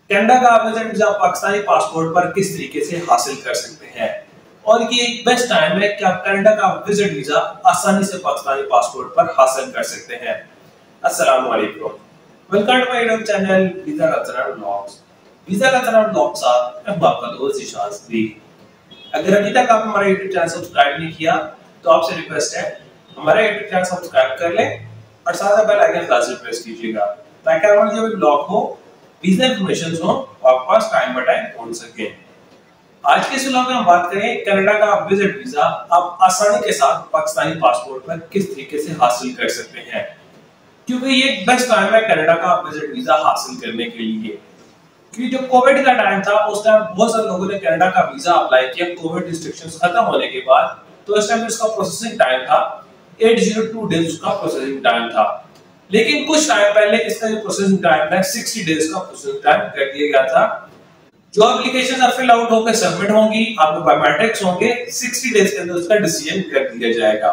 Canada का visit visa Pakistani passport पर किस तरीके से हासिल कर सकते हैं और ये एक बेस्ट टाइम है कि आप कनाडा का विजिट वीजा आसानी से पाकिस्तानी पासपोर्ट पर हासिल कर सकते हैं। अस्सलाम वालेकुम, welcome to my YouTube channel वीजा कल्चरल ब्लॉग्स। वीजा कल्चरल ब्लॉग्स मैं आपका दोस्त इशाद सदीक। अगर अभी तक आप हमारा यूट्यूब चैनल सब्सक्राइब नहीं किया तो आपसे रिक्वेस्ट है हमारा यूट्यूब चैनल सब्सक्राइब कर लें और साथ बेल आइकन लाजमी प्रेस कीजिएगा ताकि हमारे जो भी ब्लॉग हो, वीजा इंफॉर्मेशन हो, आपके पास टाइम बाय टाइम पहुंच सके। आज के इस व्लॉग में हम बात करें कनाडा का विजिट वीजा आप आसानी के साथ पाकिस्तानी पासपोर्ट पर किस तरीके से हासिल कर सकते हैं, क्योंकि ये एक बेस्ट टाइम है कनाडा का विजिट वीजा हासिल करने के लिए। क्योंकि जो कोविड का टाइम था उस टाइम बहुत सारे लोगों ने कनाडा का वीजा अप्लाई किया कोविड रिस्ट्रिक्शंस खत्म होने के बाद। तो इस टाइम इसका प्रोसेसिंग टाइम था 802 डेज का प्रोसेसिंग टाइम था, लेकिन कुछ टाइम पहले इसका जो प्रोसेसिंग टाइम है 60 डेज का प्रोसेसिंग टाइम कर दिया गया था। जो एप्लीकेशन आप फिल आउट होकर सबमिट होंगी, आपके बायोमेट्रिक्स होंगे, 60 डेज के अंदर उसका डिसीजन कर दिया जाएगा।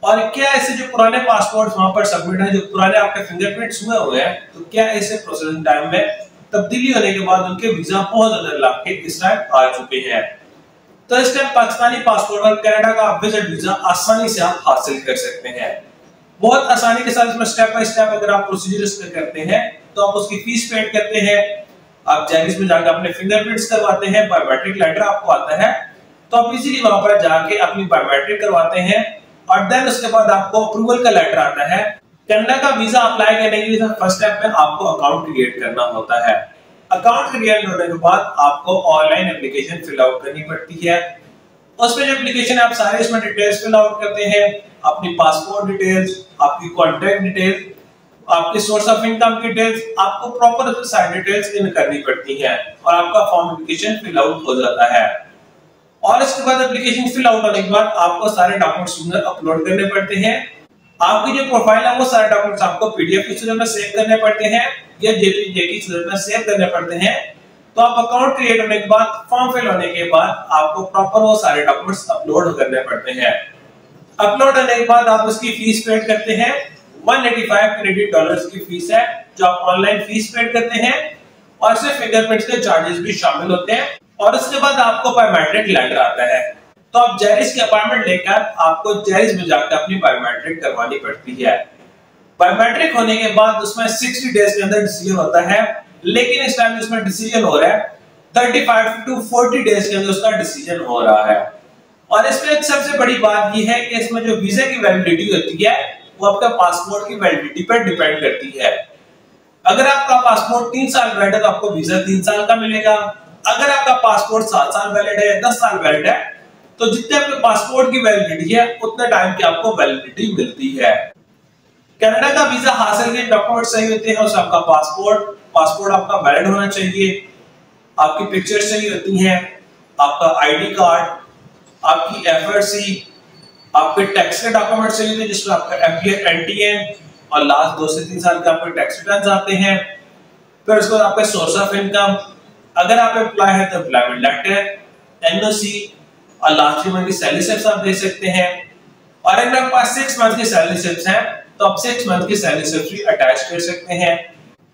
और क्या ऐसे जो पुराने पासपोर्ट वहां पर सबमिट है, जो पुराने आपके फिंगरप्रिंट्स हुए हैं, तो क्या ऐसे प्रोसेसिंग टाइम में तब्दीली होने के बाद उनके वीजा बहुत ज्यादा लाख के इस टाइम आ चुके हैं। तो इस टाइम पाकिस्तानी पासपोर्ट पर कनाडा का विजिट वीजा आसानी से आप हासिल कर सकते हैं। बहुत आसानी के साथ इसमें स्टेप बाय स्टेप अगर आप प्रोसीजर्स करते हैं तो आप उसकी फीस पेड करते हैं, आप जेरिस में जाकर अपने फिंगरप्रिंट्स करवाते हैं, बायोमेट्रिक लेटर आपको आता है तो आप इजीली वहां पर जाके अपनी बायोमेट्रिक करवाते हैं और देन उसके बाद आपको अप्रूवल का लेटर आता है। कनाडा का वीजा अप्लाई करने के लिए फर्स्ट स्टेप में आपको अकाउंट क्रिएट करना होता है। अकाउंट क्रिएट होने के बाद आपको ऑनलाइन एप्लीकेशन फिल आउट करनी पड़ती है। उसमें जो एप्लीकेशन आप सारे इसमें डिटेल्स फिल आउट करते हैं, अपनी पासपोर्ट डिटेल्स, आपकी कॉन्टैक्ट डिटेल्स, आपकी सोर्स ऑफ इनकम डिटेल्स, आपको प्रॉपर सारी डिटेल्स इन करनी पड़ती हैं और आपका फॉर्म एप्लीकेशन फिल आउट हो जाता है। और इसके बाद एप्लीकेशन फिल आउट होने के बाद आपको सारे डॉक्यूमेंट्स अपलोड करने पड़ते हैं। आपकी जो प्रोफाइल है वो सारे डॉक्यूमेंट्स आपको पीडीएफ की सूरत में सेव करने पड़ते हैं या जेपीजी की सूरत में सेव करने पड़ते हैं। तो आप अकाउंट क्रिएट होने के बाद, फॉर्म फिल होने के बाद आपको प्रॉपर वो सारे डॉक्यूमेंट्स अपलोड करने पड़ते हैं। अपलोड होने के बाद आप उसकी फीस पेड करते हैं। 185 कैनेडियन डॉलर्स की फीस है जो आप ऑनलाइन फीस पेड करते हैं और इसमें फिंगरप्रिंट्स के चार्जेस भी शामिल होते हैं। और उसके बाद आपको बायोमेट्रिक लेटर आता है, तो आप जेरिस की अपॉइंटमेंट लेकर आपको जेरिस में जाकर अपनी बायोमेट्रिक करवानी पड़ती है। बायोमेट्रिक होने के बाद उसमें 60 डेज के अंदर डिसीजन होता है, लेकिन इस टाइम इसमें डिसीजन हो रहा है 35 टू 40 डेज के अंदर उसका डिसीजन हो रहा है। और इसमें एक सबसे बड़ी बात यह है कि इसमें जो वीजा की वैलिडिटी होती है वो आपका पासपोर्ट की वैलिडिटी पर डिपेंड करती है। अगर आपका पासपोर्ट 3 साल वैलिड है तो आपको वीजा 3 साल का मिलेगा। अगर आपका पासपोर्ट 7 साल वैलिड है, 10 साल वैलिड है, तो जितने आपके पासपोर्ट की वैलिडिटी है उतने टाइम की आपको वैलिडिटी मिलती है। कनाडा का वीजा हासिल के डॉक्यूमेंट सही होते हैं, उसमें आपका पासपोर्ट आपका वैलिड होना चाहिए, आपकी पिक्चर्स सही होती हैं, आपका आईडी कार्ड, आपकी एफआरसी, आपके टैक्स के डॉक्यूमेंट सही होते हैं जिसमें आपका एफडीआर, एनटीएन और लास्ट 2 से 3 साल के आपके टैक्स रिटर्न्स आते हैं। फिर उसके बाद आपका सोर्स ऑफ इनकम, अगर आप एम्प्लॉय हैं तो एम्प्लॉयमेंट लेटर, एनओसी और लास्ट 3 मंथ की सैलरी स्लिप्स आप दे सकते हैं। और अगर आपके पास 6 मंथ की सैलरी स्लिप्स हैं तो आप 6 मंथ की सैलरी स्लिप्स भी अटैच कर सकते हैं।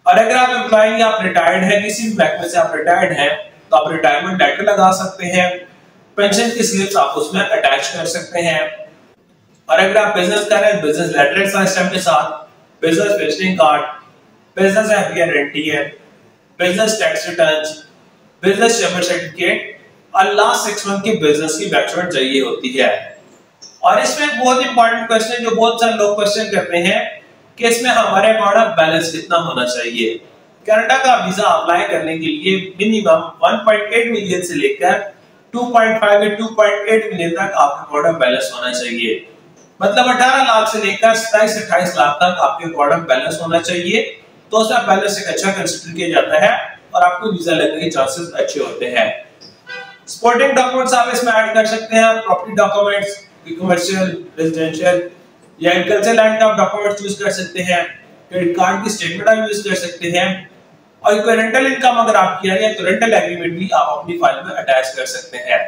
और अगर आप एम्प्लॉय या आप रिटायर्ड हैं, किसी भी बैंक में से आप रिटायर्ड हैं तो आप रिटायरमेंट लेटर लगा सकते हैं। पेंशन की स्लिप्स आप उसमें अटैच कर सकते हैं। और अगर आप बिजनेस कर रहे हैं, बिजनेस लेटर सिस्टम के साथ business visiting card, business FDR, NTN, business tax returns, business chamber certificate और लास्ट 6 मंथ की बिजनेस की बैकअप चाहिए होती है। और इसमें बहुत इंपॉर्टेंट क्वेश्चन जो बहुत सारे लोग क्वेश्चन करते हैं कि इसमें हमारे अकाउंट बैलेंस कितना होना चाहिए। कनाडा का वीजा अप्लाई करने के लिए मिनिमम 1.8 मिलियन से लेकर 2.5 या 2.8 मिलियन तक आपका अकाउंट बैलेंस होना चाहिए। मतलब 18 लाख से लेकर 27 से 28 लाख तक आपके अकाउंट बैलेंस होना चाहिए, तो उसका बैलेंस एक अच्छा कंसीडर किया जाता है और आपको वीजा लगने के चांसेस अच्छे होते हैं। सपोर्टिंग डॉक्यूमेंट्स आप इसमें ऐड कर सकते हैं, प्रॉपर्टी डॉक्यूमेंट्स, कमर्शियल, रेजिडेंशियल या एग्रीकल्चर लैंड का आप डॉक्यूमेंट यूज कर सकते हैं, क्रेडिट कार्ड की स्टेटमेंट आप यूज कर सकते हैं और कोई रेंटल इनकम अगर आप किया है तो रेंटल एग्रीमेंट भी आप अपनी फाइल में अटैच कर सकते हैं।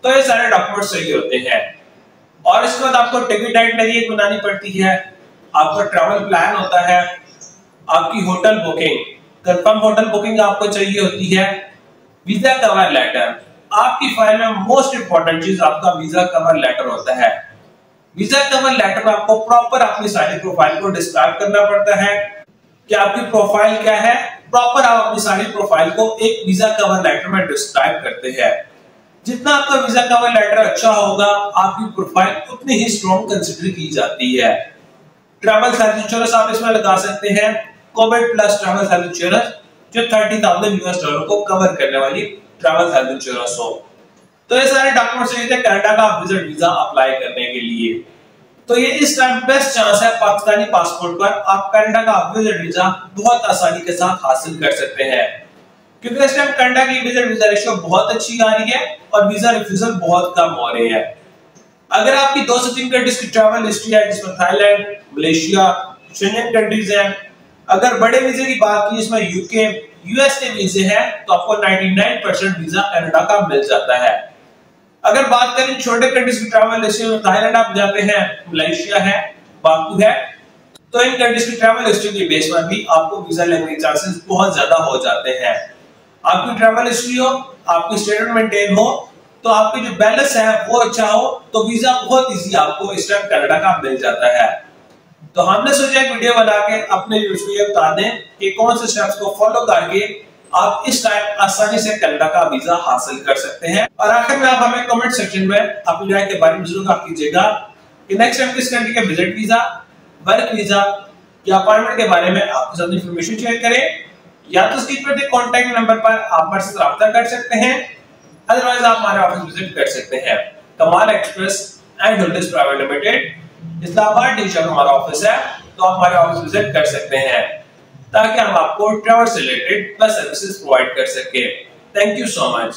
तो ये सारे डॉक्यूमेंट्स सही होते हैं। और इसके बाद आपको टिकट आइटनरी एक बनानी पड़ती है, आपका ट्रैवल प्लान होता है, आपकी hotel booking, confirm hotel booking आपको चाहिए होती है, वीजा कवर लेटर। आपकी फाइल में मोस्ट इंपोर्टेंट चीज आपका वीजा कवर लेटर होता है। वीजा कवर लेटर में आपको प्रॉपर अपनी सारी प्रोफाइल को डिस्क्राइब करना पड़ता है कि आपकी प्रोफाइल क्या है। प्रॉपर आप अपनी सारी प्रोफाइल को एक वीजा कवर लेटर में डिस्क्राइब करते हैं। जितना आपका वीजा कवर लेटर अच्छा होगा, आपकी प्रोफाइल उतनी ही स्ट्रॉन्ग कंसीडर की जाती है। ट्रैवल हेल्थ इंश्योरेंस आप इसमें लगा सकते हैं, Covid plus travel health insurance, जो $30,000 को कवर करने वाली ट्रैवल हेल्थ इंश्योरेंस हो। तो ये सारे डॉक्यूमेंट्स चाहिए थे कनाडा का विजिट वीजा अप्लाई करने के लिए। तो ये इस टाइम बेस्ट चांस है पाकिस्तानी पासपोर्ट पर आप कनाडा का विजिट वीजा बहुत आसानी के साथ हासिल कर सकते हैं, क्योंकि इस टाइम कनाडा की विजिट वीजा रेशियो बहुत अच्छी आ रही है और वीजा रिफ्यूजल बहुत कम हो रहे हैं। अगर आपकी 2 से 3 कंट्रीज की ट्रैवल हिस्ट्री है, जिसमें थाईलैंड, मलेशिया, शेंगन कंट्रीज हैं, अगर बड़े वीजे की बात की जिसमें यूके, यूएस के वीजे हैं, तो आपको 99% वीजा कनाडा का मिल जाता है। अगर बात करें छोटे कंट्रीज की ट्रैवल हिस्ट्री में, थाईलैंड आप जाते हैं, मलेशिया है, बाकू है, तो इन कंट्रीज की ट्रैवल हिस्ट्री के बेस पर भी आपको वीजा लगने के चांसेस बहुत ज्यादा हो जाते हैं। आपकी ट्रैवल हिस्ट्री हो, आपकी स्टेटमेंट मेंटेन हो, तो आपकी जो बैलेंस है वो अच्छा हो, तो वीजा बहुत इजी आपको इस टाइम कनाडा का मिल जाता है। तो हमने सोचा एक वीडियो बना के अपने व्यूअर्स को ये बता दें कि कौन से स्टेप्स को फॉलो करके आप इस टाइम आसानी से कनाडा का वीजा हासिल कर सकते हैं। और आखिर में आप हमें कमेंट सेक्शन में अपनी राय के बारे में जरूर कहा कीजिएगा कि नेक्स्ट टाइम किस कंट्री के विजिट वीजा, वर्क वीजा या अपॉइंटमेंट के बारे में आपके साथ इंफॉर्मेशन शेयर करें, या तो स्क्रीन पर दिए कांटेक्ट नंबर पर आप हमसे राब्ता कर सकते हैं, अदरवाइज आप हमारे ऑफिस विजिट कर सकते हैं। कमाल express and hotels private limited, Islamabad division में हमारा ऑफिस है, तो आप हमारे ऑफिस विजिट कर सकते हैं ताकि हम आपको ट्रैवल से रिलेटेड बेस्ट सर्विसेज प्रोवाइड कर सके। Thank you so much.